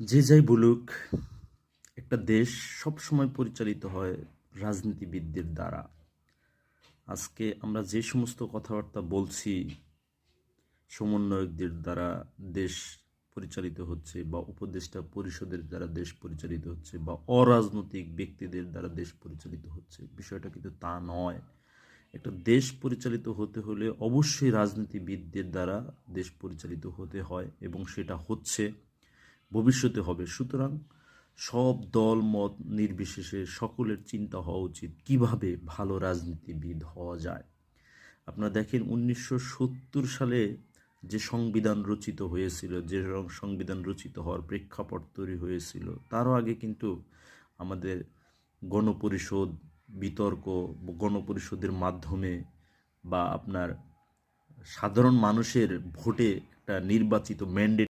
যে যাই বলুক, একটা দেশ সবসময় পরিচালিত হয় রাজনীতিবিদদের দ্বারা। আজকে আমরা যে সমস্ত কথাবার্তা বলছি, সমন্বয়কদের দ্বারা দেশ পরিচালিত হচ্ছে, বা উপদেষ্টা পরিষদের দ্বারা দেশ পরিচালিত হচ্ছে, বা অরাজনৈতিক ব্যক্তিদের দ্বারা দেশ পরিচালিত হচ্ছে। বিষয়টা কিন্তু তা নয়। একটা দেশ পরিচালিত হতে হলে অবশ্যই রাজনীতিবিদদের দ্বারা দেশ পরিচালিত হতে হয়, এবং সেটা হচ্ছে, ভবিষ্যতে হবে। সুতরাং সব দল মত নির্বিশেষে সকলের চিন্তা হওয়া উচিত কিভাবে ভালো রাজনীতিবিদ হওয়া যায়। আপনারা দেখেন 1970 সালে যে সংবিধান রচিত হয়েছিল, যে সংবিধান রচিত হওয়ার প্রেক্ষাপট তৈরি হয়েছিল, তারও আগে কিন্তু আমাদের গণপরিষদ বিতর্ক, গণপরিষদের মাধ্যমে, বা আপনার সাধারণ মানুষের ভোটে একটা নির্বাচিত ম্যান্ডেট